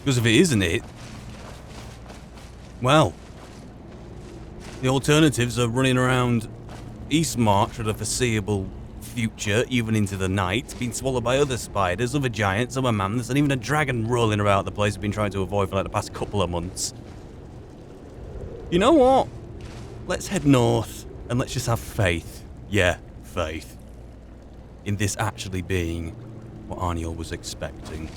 Because if it isn't it, well, the alternatives are running around Eastmarch for the foreseeable future, even into the night, being swallowed by other spiders, other giants, other mammoths, and even a dragon rolling about the place we've been trying to avoid for like the past couple of months. You know what? Let's head north and let's just have faith. Yeah, faith. In this actually being what Arniel was expecting.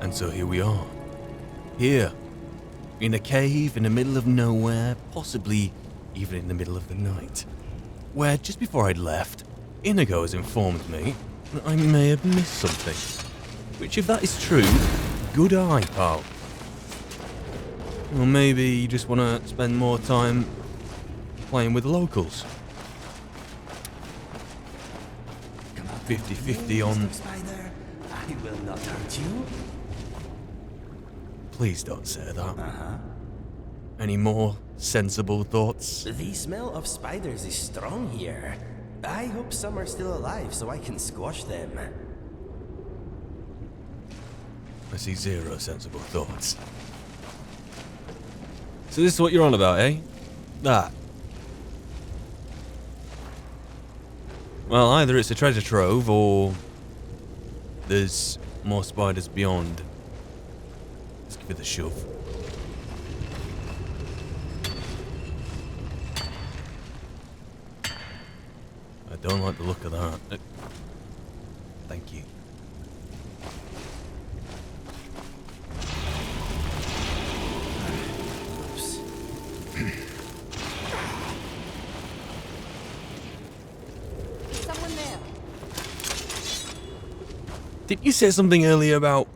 And so here we are. Here. In a cave in the middle of nowhere, possibly even in the middle of the night. Where, just before I'd left, Inigo has informed me that I may have missed something. Which, if that is true, good eye, pal. Or maybe you just want to spend more time playing with the locals. 50-50 on... Spider, I will not hurt you. Please don't say that. Any more sensible thoughts? The smell of spiders is strong here. I hope some are still alive so I can squash them. I see zero sensible thoughts. So this is what you're on about, eh? That. Well, either it's a treasure trove or there's more spiders beyond. Let's give it a shove. I don't like the look of that. Thank you. Oops. Someone there. Didn't you say something earlier about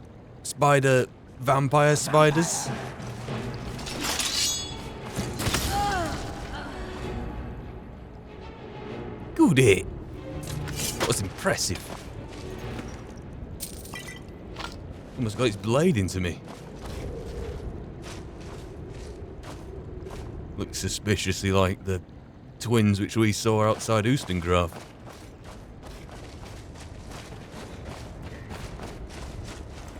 vampire spiders? Good hit. That was impressive. Almost got his blade into me. Looks suspiciously like the twins which we saw outside Oostengrav.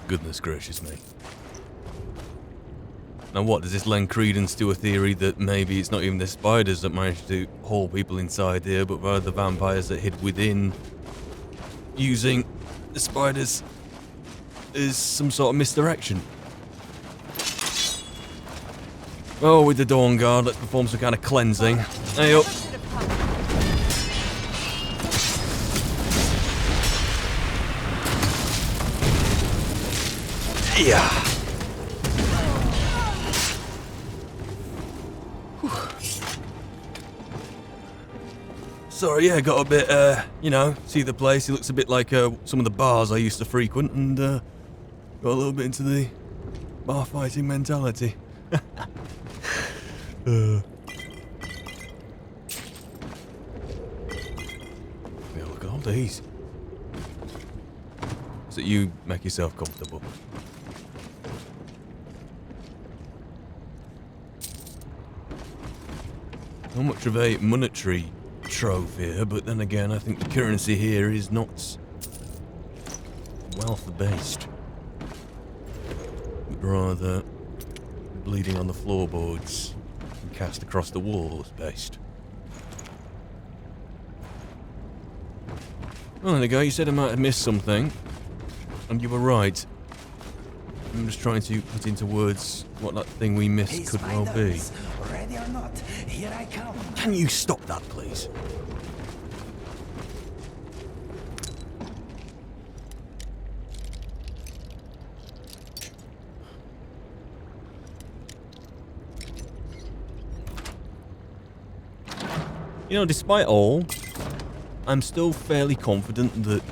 Goodness gracious me. Now what, does this lend credence to a theory that maybe it's not even the spiders that managed to haul people inside here, but rather the vampires that hid within, using the spiders as some sort of misdirection? Oh, with the Dawnguard, let's perform some kind of cleansing. Hey up. Yeah. Sorry, yeah, got a bit, you know, see the place. It looks a bit like some of the bars I used to frequent, and got a little bit into the bar fighting mentality. Yeah, look at all these. So you make yourself comfortable. Not much of a monetary trove here, but then again, I think the currency here is not wealth-based, but rather bleeding on the floorboards and cast across the walls based. Well, there you go. You said I might have missed something, and you were right. I'm just trying to put into words what that thing we missed could well be. Ready or not, here I come. Can you stop that, please? You know, despite all, I'm still fairly confident that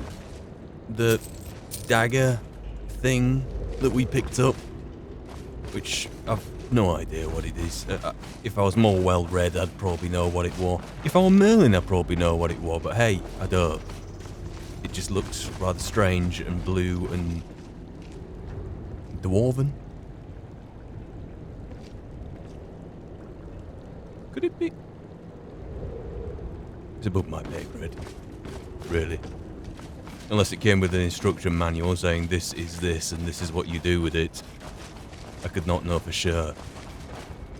the dagger thing that we picked up, which I've no idea what it is. If I was more well-read, I'd probably know what it was. If I were Merlin, I'd probably know what it was, but hey, I don't. It just looks rather strange and blue and dwarven. Could it be? It's above my pay grade. Really. Unless it came with an instruction manual saying this is this and this is what you do with it. I could not know for sure.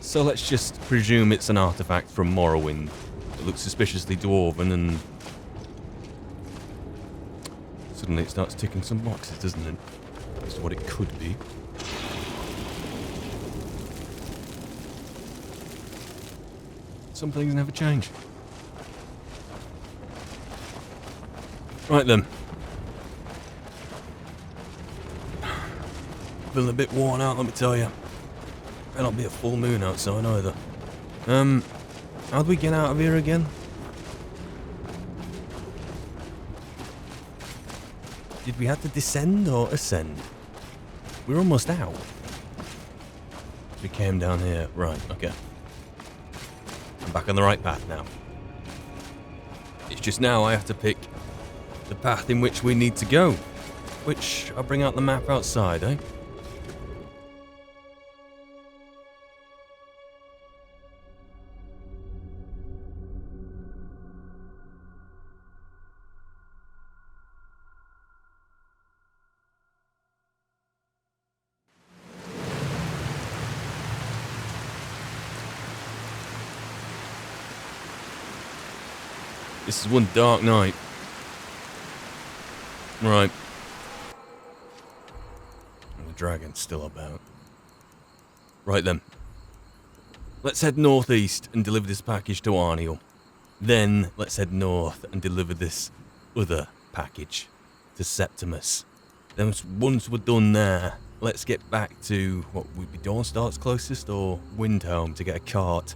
So let's just presume it's an artifact from Morrowind. It looks suspiciously dwarven and... Suddenly it starts ticking some boxes, doesn't it? That's what it could be. Some things never change. Right then. Feeling a bit worn out, let me tell you. May not be a full moon outside either. How do we get out of here again? Did we have to descend or ascend? We're almost out. We came down here. Right, okay. I'm back on the right path now. It's just now I have to pick the path in which we need to go. Which, I'll bring out the map outside, eh? This is one dark night. Right. And the dragon's still about. Right then. Let's head northeast and deliver this package to Arniel. Then, let's head north and deliver this other package to Septimus. Then once we're done there, let's get back to, what would be Dawnstart's closest, or Windhelm to get a cart.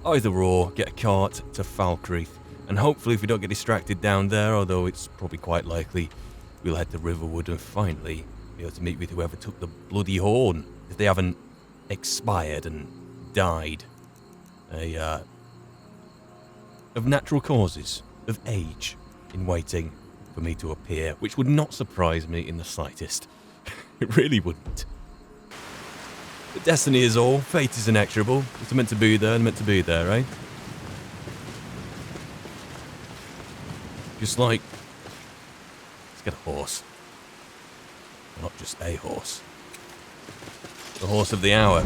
Either or, get a cart to Falkreath. And hopefully if we don't get distracted down there, although it's probably quite likely, we'll head to Riverwood and finally be able to meet with whoever took the bloody horn, if they haven't expired and died. Of natural causes, of age, in waiting for me to appear, which would not surprise me in the slightest. It really wouldn't. But destiny is all, fate is inexorable. It's meant to be there and meant to be there, eh? Just like, let's get a horse. Not just a horse. The horse of the hour.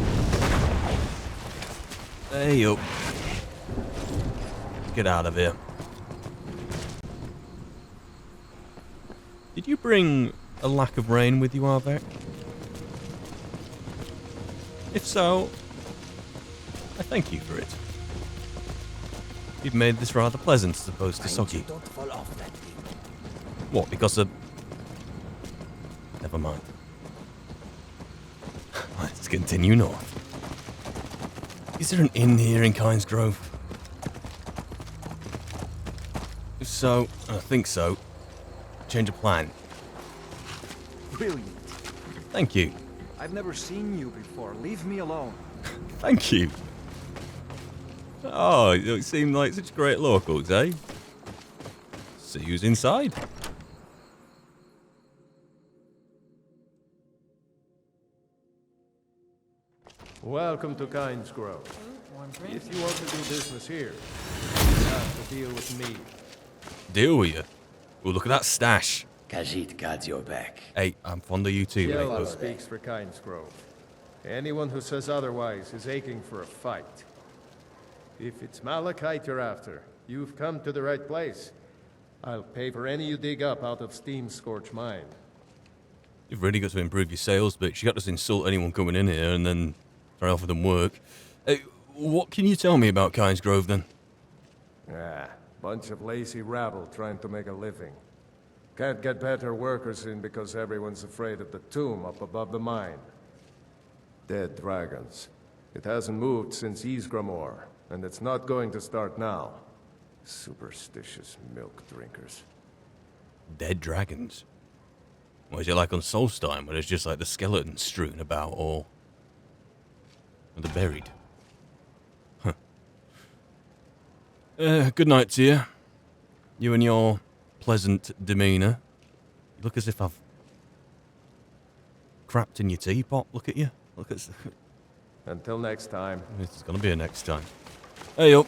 Hey up. Let's get out of here. Did you bring a lack of rain with you, Arvek? If so, I thank you for it. You've made this rather pleasant as opposed to soggy. Don't fall off that thing. What, because of... Never mind. Let's continue north. Is there an inn here in Kynes Grove? If so, and I think so, change of plan. Brilliant. Thank you. I've never seen you before. Leave me alone. Thank you. Oh, you seem like such great locals, eh? See who's inside. Welcome to Kynes Grove. If you want to do business here, you have to deal with me. Deal with you? Oh, look at that stash. Khajiit got your back. Hey, I'm fond of you too, mate. Yellow speaks for Kynes Grove. Anyone who says otherwise is aching for a fight. If it's malachite you're after, you've come to the right place. I'll pay for any you dig up out of Steam's Scorch Mine. You've really got to improve your sales pitch. You got to just insult anyone coming in here and then try to offer them work. What can you tell me about Kynes Grove then? Bunch of lazy rabble trying to make a living. Can't get better workers in because everyone's afraid of the tomb up above the mine. Dead dragons. It hasn't moved since Ysgramor, and it's not going to start now. Superstitious milk drinkers. Dead dragons? What is it like on Solstheim, where there's just like the skeletons strewn about, or they're buried? Huh. Good night to you. You and your pleasant demeanour. You look as if I've crapped in your teapot. Look at you. Look at... Until next time. It's gonna be a next time. Hey up.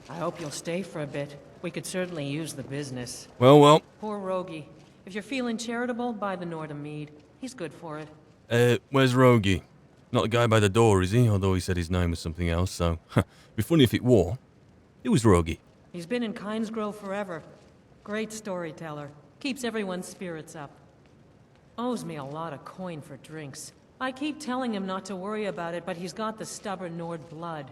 I hope you'll stay for a bit. We could certainly use the business. Well. Poor Rogie. If you're feeling charitable, buy the Norton mead. He's good for it. Where's Rogie? Not the guy by the door, is he? Although he said his name was something else, so... be funny if it were. It was Rogie. He's been in Kynesgrove forever. Great storyteller. Keeps everyone's spirits up. Owes me a lot of coin for drinks. I keep telling him not to worry about it, but he's got the stubborn Nord blood.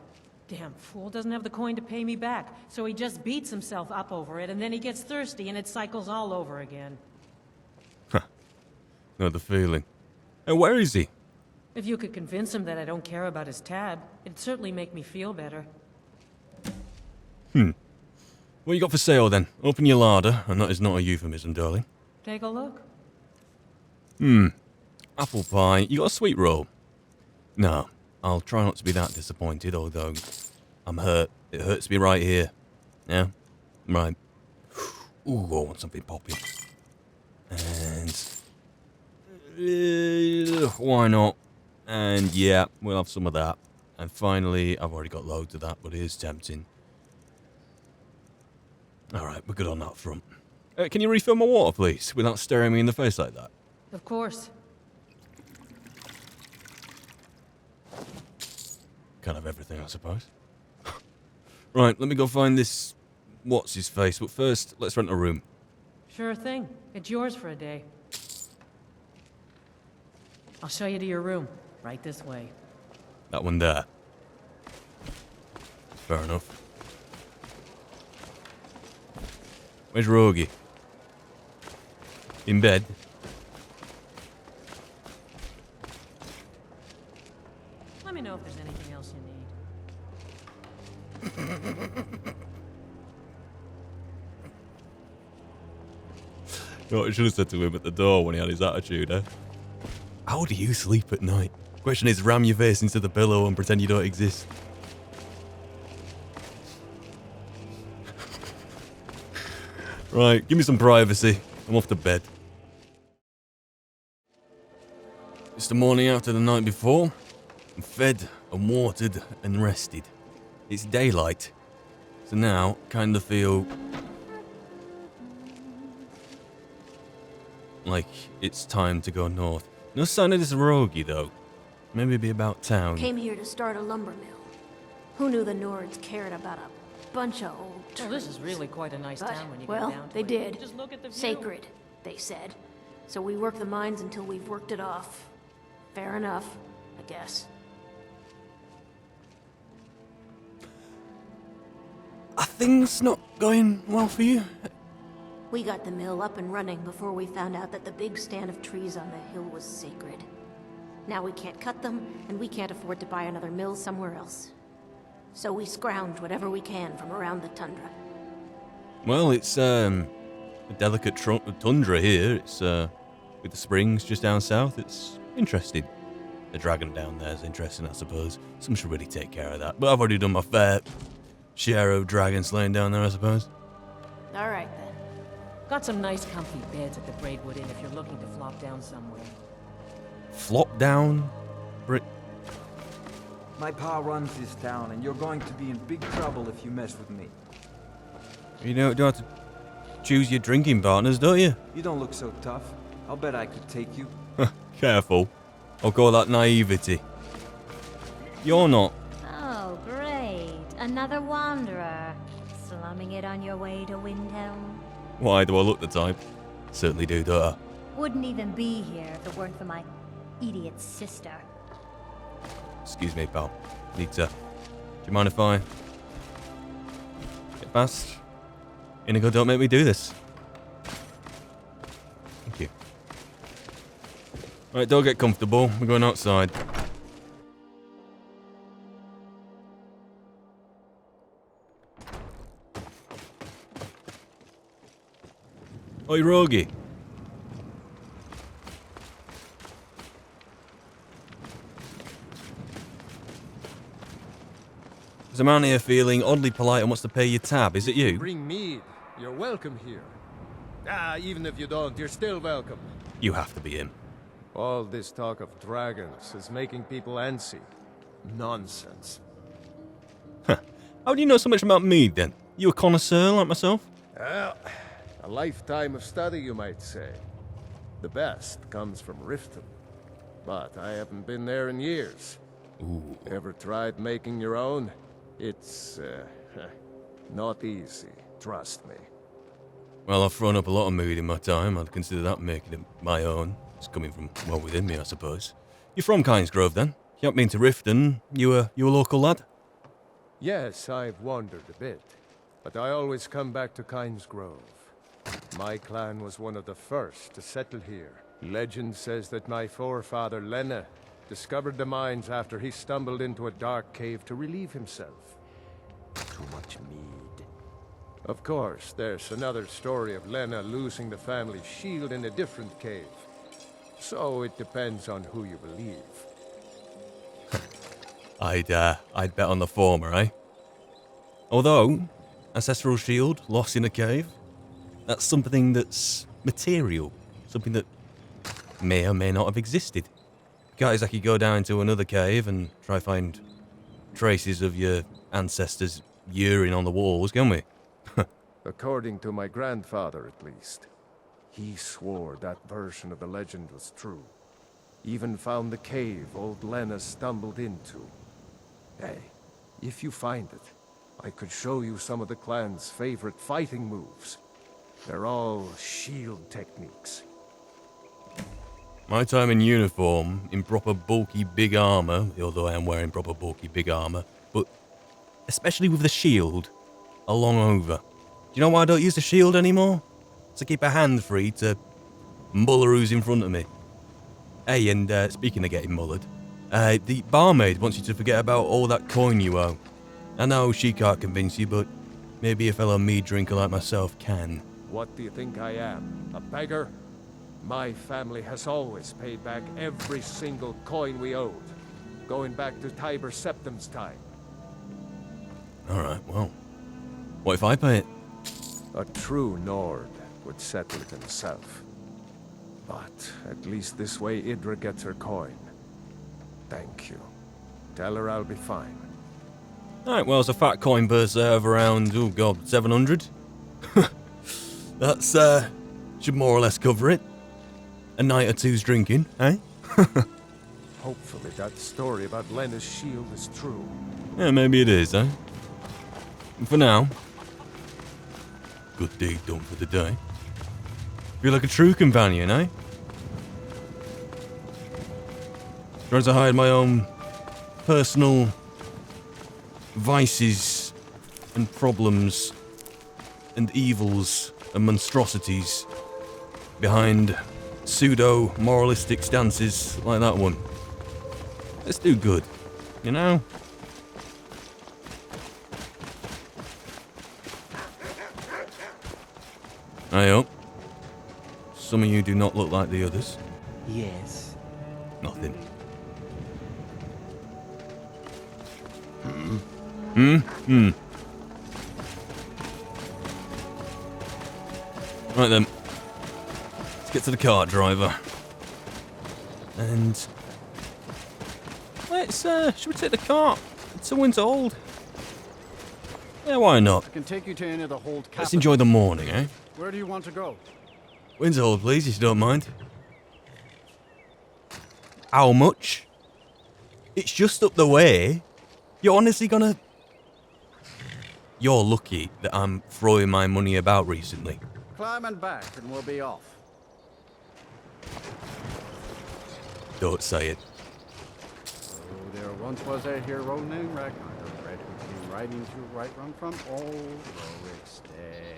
Damn fool doesn't have the coin to pay me back, so he just beats himself up over it, and then he gets thirsty and it cycles all over again. Know the feeling. And where is he? If you could convince him that I don't care about his tab, it'd certainly make me feel better. What you got for sale then? Open your larder, and that is not a euphemism, darling. Take a look. Apple pie. You got a sweet roll? No, I'll try not to be that disappointed, although I'm hurt. It hurts me right here. Yeah? Right. Ooh, I want something poppy. And... why not? And yeah, we'll have some of that. And finally, I've already got loads of that, but it is tempting. Alright, we're good on that front. Can you refill my water, please, without staring me in the face like that? Of course. Kind of everything, I suppose. Right, let me go find this... what's-his-face, but first, let's rent a room. Sure thing. It's yours for a day. I'll show you to your room. Right this way. That one there. Fair enough. Where's Rogie? In bed? Let me know if there's anything else you need. No, I should have said to him at the door when he had his attitude, eh? How do you sleep at night? Question is, ram your face into the pillow and pretend you don't exist. Right, give me some privacy. I'm off to bed. It's the morning after the night before. I'm fed and watered and rested. It's daylight. So now, kind of feel... like it's time to go north. No sign of this Rogie, though. Maybe be about town. Came here to start a lumber mill. Who knew the Nords cared about a bunch of old trees? Well, this is really quite a nice But, town when you well, get down to they it. did. Just look at the view. Sacred, they said. So we work the mines until we've worked it off. Fair enough, I guess. Are things not going well for you? We got the mill up and running before we found out that the big stand of trees on the hill was sacred. Now we can't cut them, and we can't afford to buy another mill somewhere else. So we scrounge whatever we can from around the tundra. Well, it's a delicate tundra here. It's with the springs just down south. It's interesting. The dragon down there is interesting, I suppose. Someone should really take care of that. But I've already done my fair share of dragon slaying down there, I suppose. All right, then. Got some nice comfy beds at the Braidwood Inn if you're looking to flop down somewhere. Flop down? Brick. My pa runs this town, and you're going to be in big trouble if you mess with me. You don't have to choose your drinking partners, don't you? You don't look so tough. I'll bet I could take you. Careful. I'll call that naivety. You're not. Oh, great. Another wanderer. Slumming it on your way to Windhelm. Why do I look the type? Certainly do, don't I? Wouldn't even be here if it weren't for my idiot sister. Excuse me, pal. Nita. Do you mind if I get past? Inigo, don't make me do this. Thank you. Right, don't get comfortable. We're going outside. Oi, Rogie. There's a man here feeling oddly polite and wants to pay your tab. Is it you? Bring mead. You're welcome here. Even if you don't, you're still welcome. You have to be him. All this talk of dragons is making people antsy. Nonsense. How do you know so much about mead, then? You a connoisseur like myself? Well, a lifetime of study, you might say. The best comes from Riften, but I haven't been there in years. Ooh. Ever tried making your own? It's, not easy, trust me. Well, I've thrown up a lot of mead in my time. I'd consider that making it my own. It's coming from well within me, I suppose. You're from Kynesgrove, then? You haven't been to Riften. You a local lad? Yes, I've wandered a bit, but I always come back to Kynesgrove. My clan was one of the first to settle here. Legend says that my forefather, Lena, discovered the mines after he stumbled into a dark cave to relieve himself. Too much mead. Of course, there's another story of Lena losing the family shield in a different cave. So it depends on who you believe. I'd bet on the former, eh? Although, ancestral shield lost in a cave, that's something that's material, something that may or may not have existed. Can't exactly go down into another cave and try find traces of your ancestors' urine on the walls, can we? According to my grandfather, at least. He swore that version of the legend was true. Even found the cave old Lena stumbled into. Hey, if you find it, I could show you some of the clan's favorite fighting moves. They're all shield techniques. My time in uniform, in proper bulky big armour, although I am wearing proper bulky big armour, but especially with the shield, are long over. Do you know why I don't use the shield anymore? To keep a hand free to muller who's in front of me. Hey, and speaking of getting mullered, the barmaid wants you to forget about all that coin you owe. I know she can't convince you, but maybe a fellow mead drinker like myself can. What do you think I am? A beggar? My family has always paid back every single coin we owed, going back to Tiber Septim's time. Alright, well, what if I pay it? A true Nord would settle it himself. But at least this way Idra gets her coin. Thank you. Tell her I'll be fine. Alright, well, it's a fat coin purse there of around, oh god, 700? That's, should more or less cover it. A night or two's drinking, eh? Hopefully that story about Lena's shield is true. Yeah, maybe it is, eh? And for now, good deed done for the day. Feel like a true companion, eh? Trying to hide my own personal vices and problems and evils and monstrosities behind pseudo-moralistic stances like that one. Let's do good, you know? I hope. Some of you do not look like the others. Yes. Nothing. Right then. Let's get to the car, driver. And let's should we take the cart? It's so winter old. Yeah, why not? I can take you to any of the hold cabins. Let's enjoy the morning, eh? Where do you want to go? Windsor, please, if you don't mind. How much? It's just up the way. You're honestly gonna... You're lucky that I'm throwing my money about recently. Climb and back and we'll be off. Don't say it. So there once was a hero named Ragnar, the red who came riding to right run from all Rorik's dead.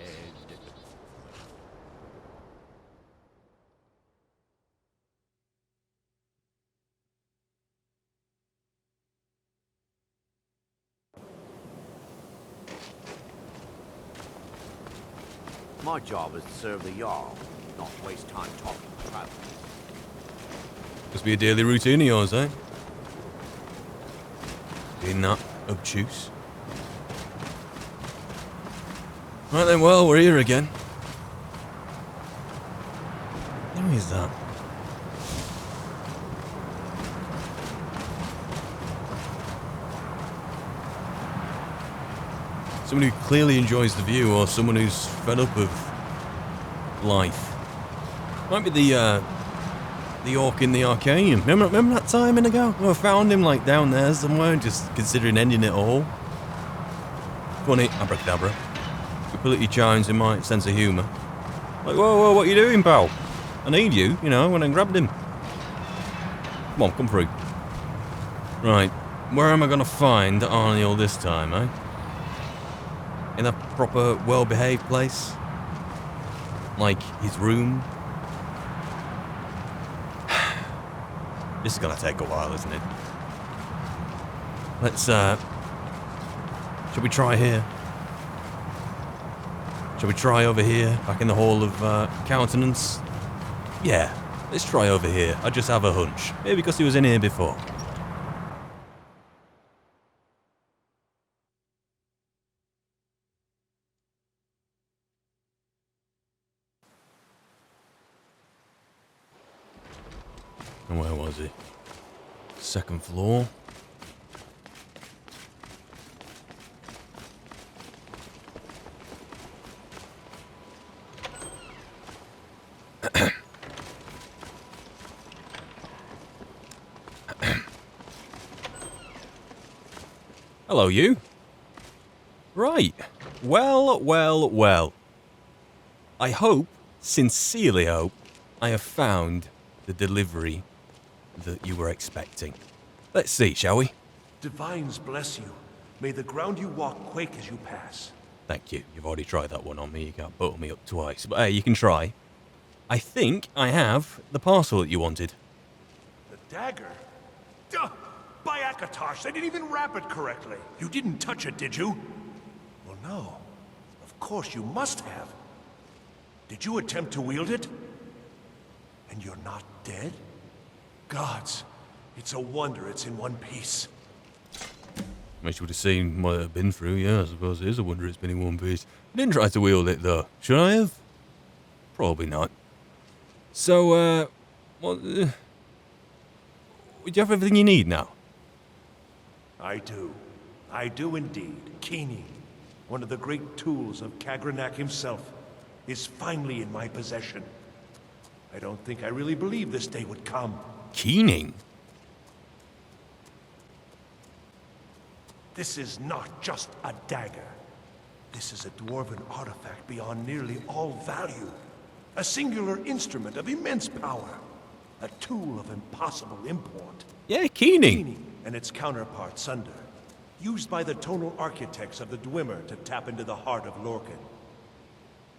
My job is to serve the Jarl, not waste time talking to travelers. Must be a daily routine of yours, eh? Being that obtuse. Right then, well, we're here again. Who is that? Someone who clearly enjoys the view, or someone who's fed up of life. Might be the orc in the Arcanium. Remember that time in ago? I found him like down there somewhere, just considering ending it all. Funny, abracadabra. Completely chimes in my sense of humour. Like, whoa, what are you doing, pal? I need you, you know, when I grabbed him. Come on, come through. Right, where am I going to find Arniel this time, eh? In a proper, well-behaved place? Like his room? This is going to take a while, isn't it? Let's, shall we try here? Shall we try over here, back in the Hall of Countenance? Yeah, let's try over here. I just have a hunch. Maybe because he was in here before. And where was he? Second floor. Hello, you. Right. Well. I hope, sincerely hope, I have found the delivery that you were expecting. Let's see, shall we? Divines bless you. May the ground you walk quake as you pass. Thank you. You've already tried that one on me. You can't butter me up twice. But hey, you can try. I think I have the parcel that you wanted. The dagger? Duh! By Akatosh, they didn't even wrap it correctly. You didn't touch it, did you? Well, no. Of course you must have. Did you attempt to wield it? And you're not dead? Gods, it's a wonder it's in one piece. Wish you would have seen what I've been through. Yeah, I suppose it is a wonder it's been in one piece. I didn't try to wield it, though. Should I have? Probably not. So, what... do you have everything you need now? I do. I do indeed. Keening, one of the great tools of Kagranak himself, is finally in my possession. I don't think I really believed this day would come. Keening? This is not just a dagger. This is a dwarven artifact beyond nearly all value. A singular instrument of immense power. A tool of impossible import. Yeah, Keening. Keening and its counterpart, Sunder. Used by the tonal architects of the Dwemer to tap into the heart of Lorcan.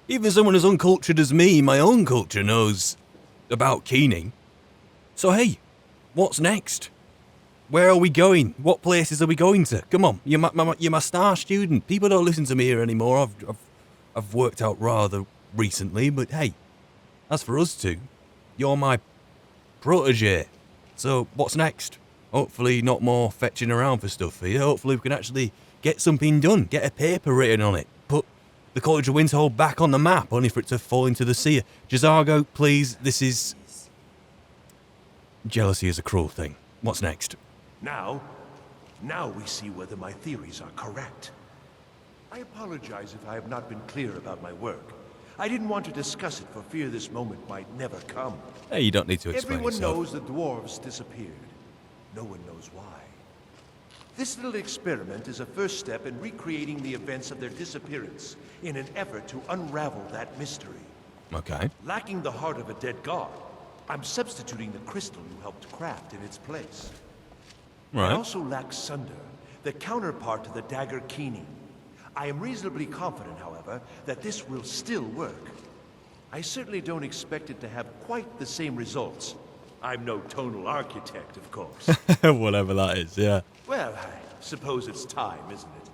Even someone as uncultured as me, my own culture, knows about Keening. So hey, what's next? Where are we going? What places are we going to? Come on, you're my star student. People don't listen to me here anymore. I've worked out rather recently, but hey, as for us two, you're my protege. So what's next? Hopefully not more fetching around for stuff here. Hopefully we can actually get something done, get a paper written on it, put the College of Winterhold back on the map, only for it to fall into the sea. J'zargo, please, this is... Jealousy is a cruel thing. What's next? Now we see whether my theories are correct. I apologize if I have not been clear about my work. I didn't want to discuss it for fear this moment might never come. Hey, you don't need to explain Everyone yourself. knows the dwarves disappeared. No one knows why. This little experiment is a first step in recreating the events of their disappearance in an effort to unravel that mystery. Okay. Lacking the heart of a dead god, I'm substituting the crystal you helped craft in its place. Right. I also lack Sunder, the counterpart to the dagger Keening. I am reasonably confident, however, that this will still work. I certainly don't expect it to have quite the same results. I'm no tonal architect, of course. Whatever that is, yeah. Well, I suppose it's time, isn't it?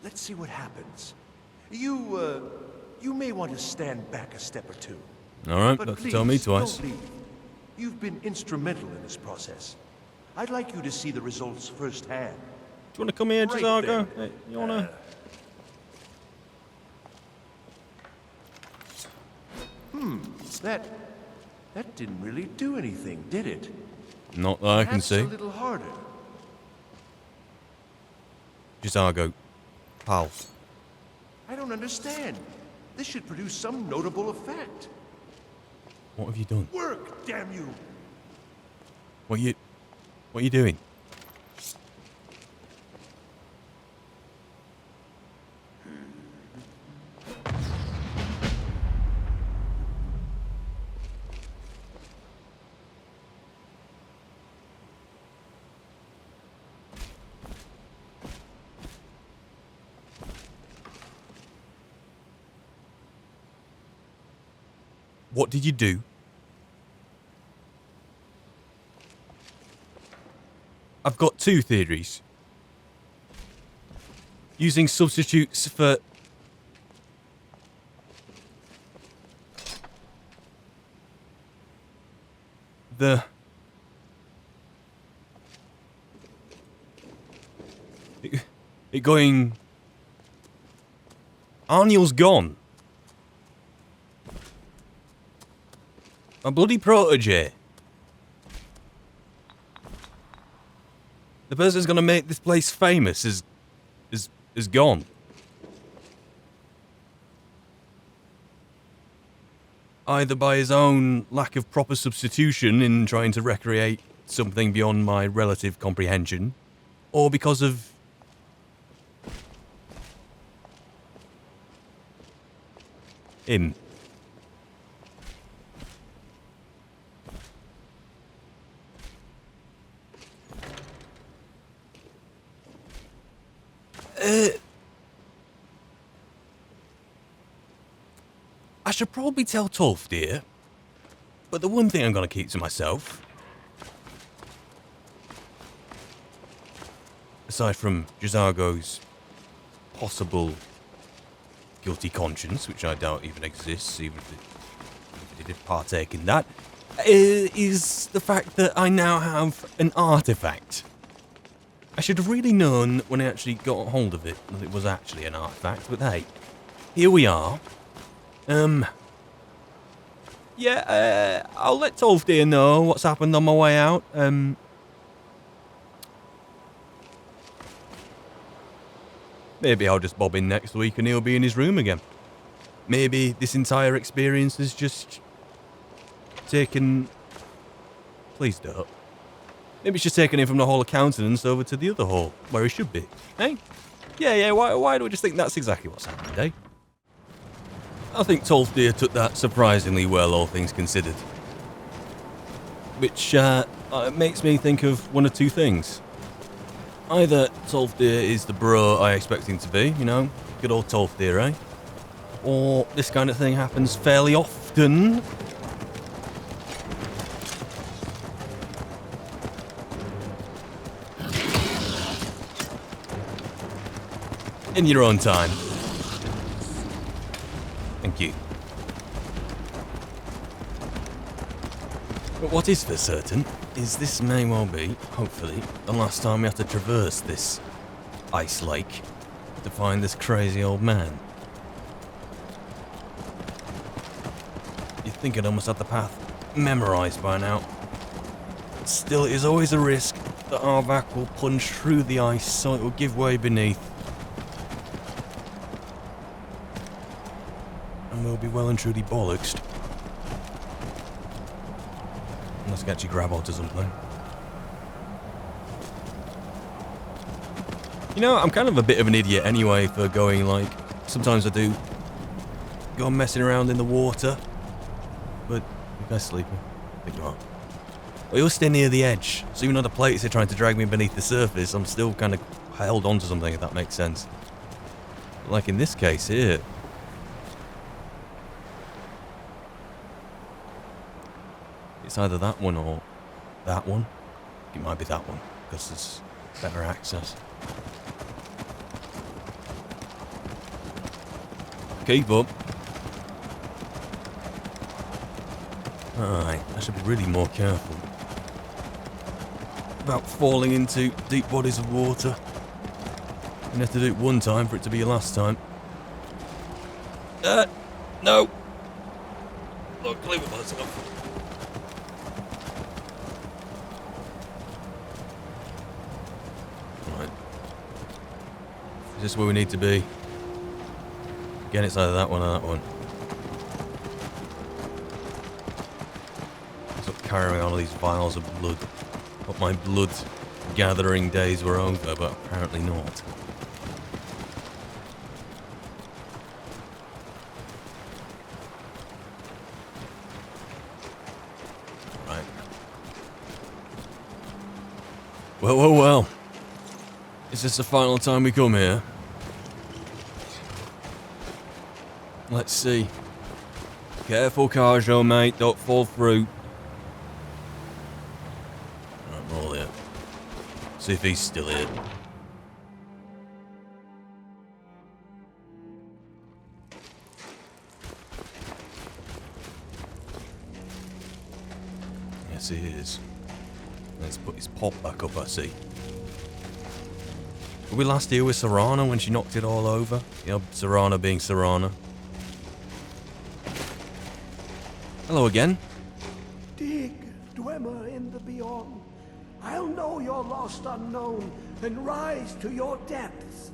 Let's see what happens. You may want to stand back a step or two. All right, But don't please, tell me twice. don't leave. You've been instrumental in this process. I'd like you to see the results firsthand. Do you want to come here, Right J'zargo? then. Hey, you want to... That didn't really do anything, did it? Not that I can Perhaps see. a little harder. J'zargo, pal, I don't understand. This should produce some notable effect. What have you done? Work, damn you! What are you doing? What did you do? I've got two theories. Using substitutes for... It going... Arniel's gone. My bloody protege. The person who's gonna make this place famous is gone. Either by his own lack of proper substitution in trying to recreate something beyond my relative comprehension, or because of him. I should probably tell Tolf, dear, but the one thing I'm going to keep to myself, aside from Jazago's possible guilty conscience, which I doubt even exists, even if it did partake in that, is the fact that I now have an artifact. I should have really known when I actually got hold of it that it was actually an artifact, but hey, here we are. Yeah, I'll let Tolfdir know what's happened on my way out. Maybe I'll just bob in next week and he'll be in his room again. Maybe this entire experience has just taken... Please don't. Maybe it's just taken him from the Hall of Countenance over to the other hall, where he should be. Eh? Yeah, why do we just think that's exactly what's happened, eh? I think Tolfdir took that surprisingly well, all things considered. Which makes me think of one of two things. Either Tolfdir is the bro I expect him to be, you know, good old Tolfdir, eh? Or this kind of thing happens fairly often. In your own time. Thank you. But what is for certain is this may well be, hopefully, the last time we have to traverse this ice lake to find this crazy old man. You'd think I'd almost had the path memorized by now. But still, it is always a risk that Arvak will plunge through the ice so it will give way beneath. And we'll be well and truly bollocksed. Unless I can actually grab onto something. You know, I'm kind of a bit of an idiot anyway for going like... Sometimes I do go messing around in the water. But you guys sleeping? I think you are. Well, you'll stay near the edge. So even though the plates are trying to drag me beneath the surface, I'm still kind of held onto something, if that makes sense. Like in this case here. It's either that one or that one. It might be that one, because there's better access. Keep up. Alright, I should be really more careful about falling into deep bodies of water. You have to do it one time for it to be your last time. No! Look, leave it by itself. Is this where we need to be? Again, it's either that one or that one. I was carrying all these vials of blood. But my blood gathering days were over, but apparently not. Right. Well, well, well. Is this the final time we come here? Let's see. Careful, Carjo, mate. Don't fall through. Right, roll here. See if he's still here. Yes, he is. Let's put his pot back up, I see. Were we last here with Serana when she knocked it all over? You know, Serana being Serana. Hello again. Dig, dweller in the beyond. I'll know your lost unknown and rise to your depths.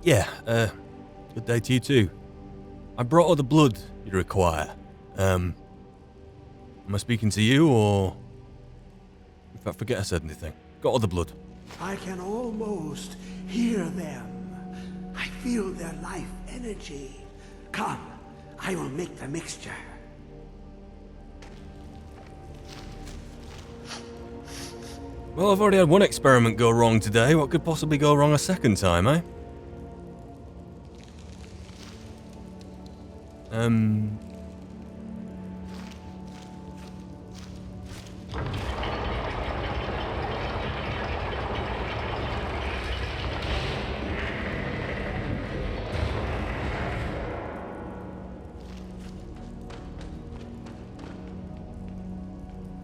Yeah, good day to you too. I brought all the blood you require. Am I speaking to you or... In fact, forget I said anything. Got all the blood. I can almost hear them. I feel their life energy. Come, I will make the mixture. Well, I've already had one experiment go wrong today. What could possibly go wrong a second time, eh?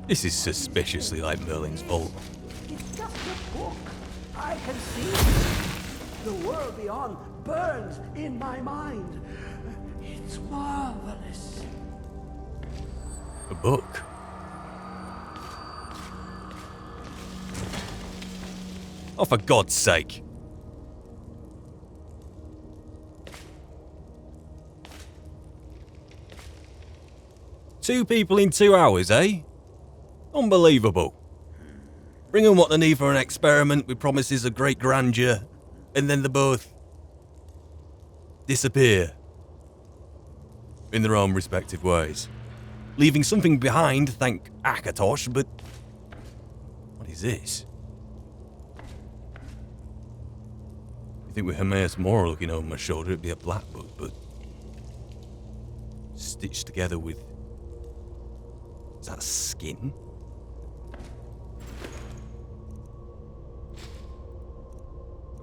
This is suspiciously like Merlin's vault. It's just a book. I can see it. The world beyond burns in my mind. It's marvelous. A book? Oh, for God's sake. Two people in 2 hours, eh? Unbelievable. Bring them what they need for an experiment with promises of great grandeur, and then they both disappear in their own respective ways, leaving something behind, thank Akatosh, but what is this? You think with Hermaeus Mora looking over my shoulder it'd be a black book, but stitched together with... Is that skin?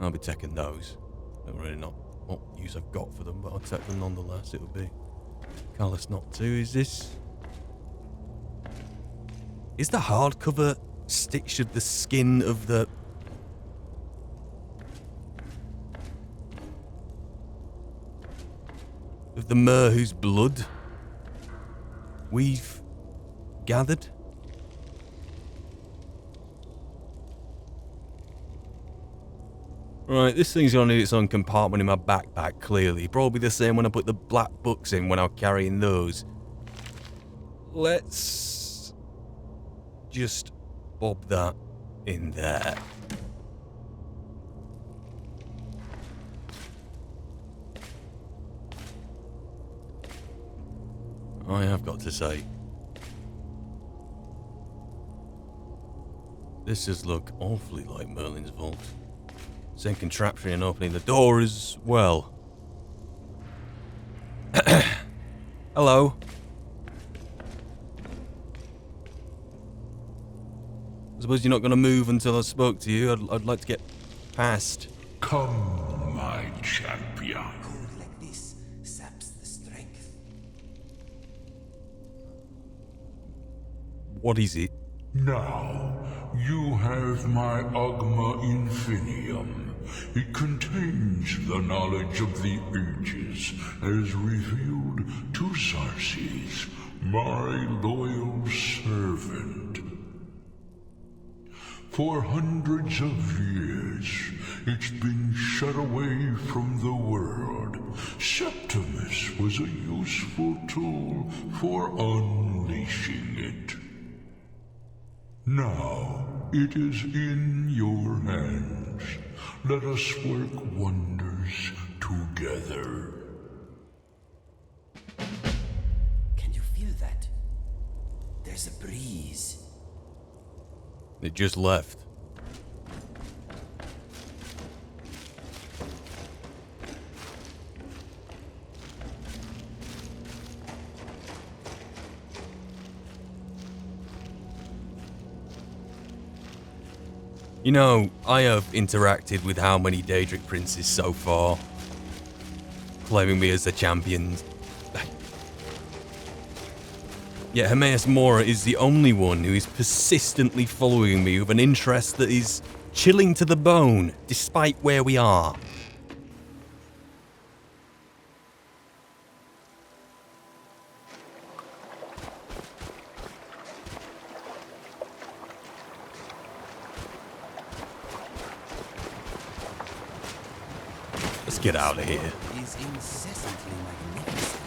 I'll be taking those. Don't really know what use I've got for them, but I'll take them nonetheless. It would be Carlos not too. Is this? Is the hardcover stitched to the skin of the? Of the mer whose blood we've gathered? Right, this thing's gonna need its own compartment in my backpack, clearly. Probably the same when I put the black books in when I'm carrying those. Let's just bob that in there. I have got to say, this does look awfully like Merlin's vault. Same contraption in opening the door as well. Hello. I suppose you're not going to move until I spoke to you. I'd like to get past. Come, my champion. Cold like this saps the strength. What is it? Now, you have my Agma Infinium. It contains the knowledge of the ages, as revealed to Xarxes, my loyal servant. For hundreds of years, it's been shut away from the world. Septimus was a useful tool for unleashing it. Now, it is in your hands. Let us work wonders together. Can you feel that? There's a breeze. It just left. You know, I have interacted with how many Daedric princes so far, claiming me as the champion. Yet Hermaeus Mora is the only one who is persistently following me with an interest that is chilling to the bone, despite where we are. Let's get out of here. Is incessantly magnificent.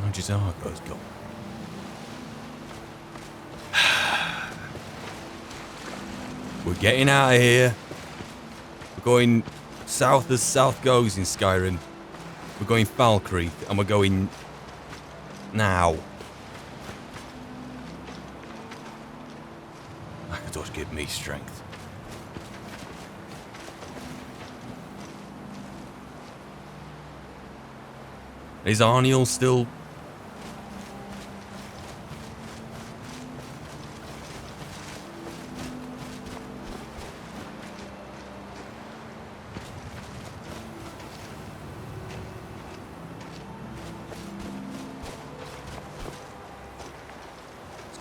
How's your Argos gone? We're getting out of here. We're going south as south goes in Skyrim. We're going Foul Creek, and we're going now. Akadosh give me strength. Is Arniel still...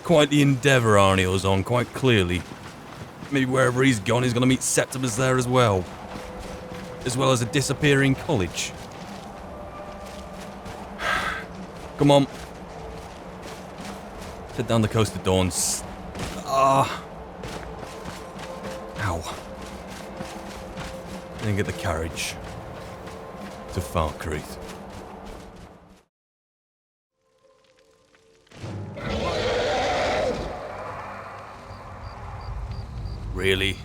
Quite the endeavour Arniel's on, quite clearly. Maybe wherever he's gone, he's going to meet Septimus there as well as a disappearing college. Come on. Head down the coast of Dawn's. Ow. Then get the carriage to Falkreath. Really?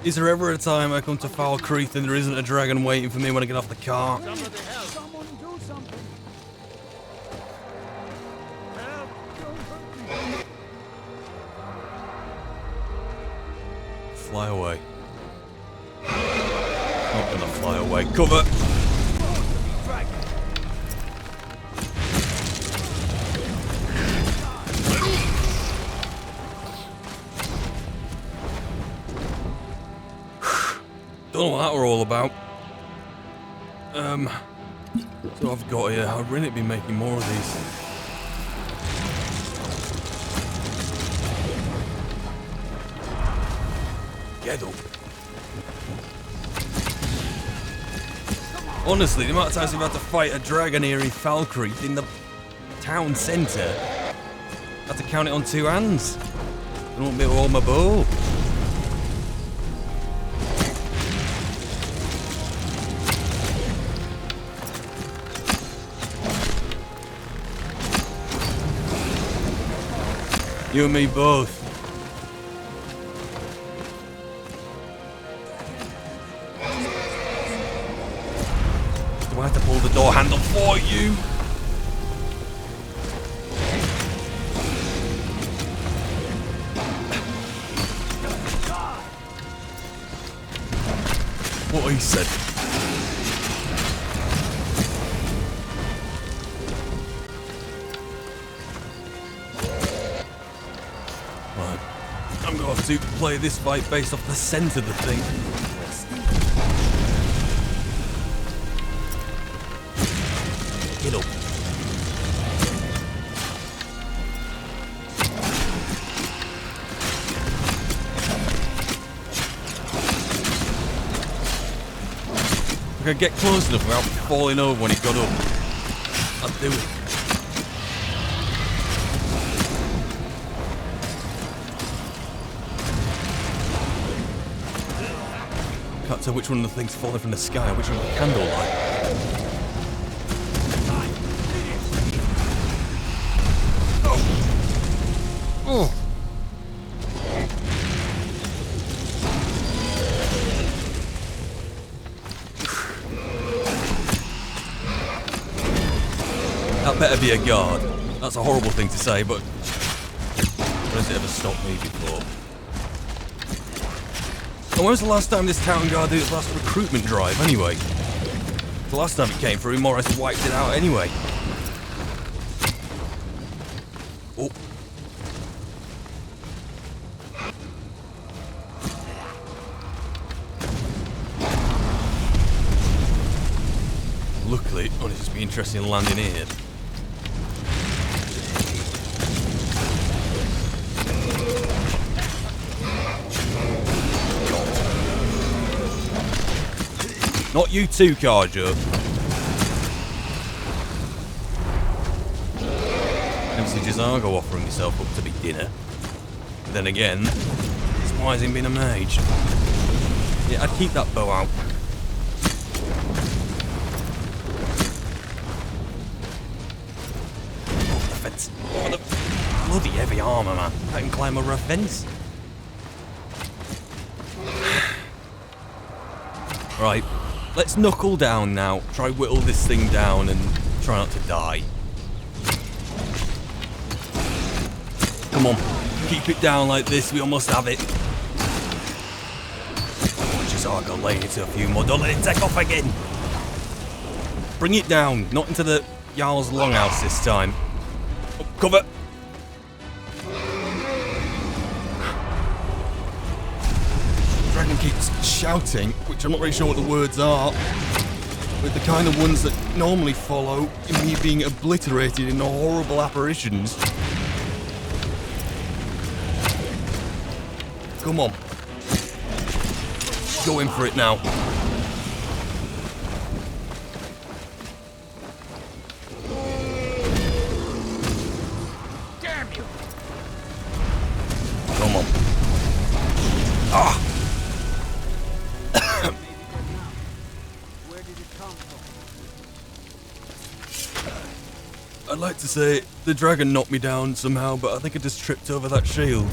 Is there ever a time I come to Falkreath and there isn't a dragon waiting for me when I get off the car? Someone do something. Fly away. Not gonna fly away. Cover! Don't know what that were all about. So I've got here. I'd really be making more of these. Get up. Honestly, the amount of times I've had to fight a dragon here in Falkreath in the town centre, I had to count it on two hands. I don't want me to hold my bow. You and me both. Do I have to pull the door handle for you? What he said. I'm going to have to play this fight based off the scent of the thing. Get up. I could get close enough without falling over when it got up. I'd do it. Can't tell which one of the things falling from the sky and which one of the candlelight. Oh. That better be a guard. That's a horrible thing to say, but has it ever stopped me before? And when was the last time this town guard did its last recruitment drive, anyway? The last time it came through, Morris wiped it out anyway. Oh. Luckily, it'll just be interesting landing here. Not you too, Carjo. Obviously, just Argo offering himself up to be dinner. But then again, it's wise in being a mage. Yeah, I'd keep that bow out. Oh, the fence. Oh, the bloody heavy armour, man. I can climb over a fence. Right. Let's knuckle down now, try whittle this thing down and try not to die. Come on, keep it down like this, we almost have it. Watch this Argo laying into a few more, don't let it take off again. Bring it down, not into the Jarl's longhouse this time. Oh, cover. Dragon keeps shouting, which I'm not really sure what the words are, but the kind of ones that normally follow in me being obliterated in horrible apparitions. Come on. Go in for it now. Damn you! Come on. Ah! I'd like to say the dragon knocked me down somehow, but I think I just tripped over that shield.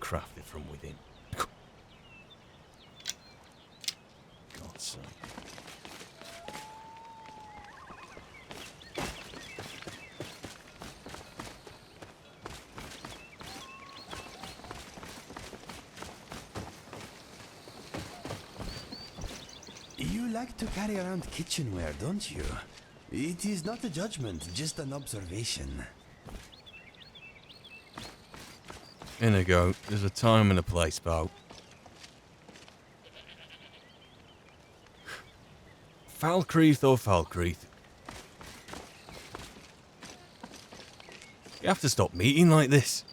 Crafted from within. God's sake. You like to carry around kitchenware, don't you? It is not a judgment, just an observation. Inigo, there's a time and a place, pal. Falkreath or Falkreath. You have to stop meeting like this.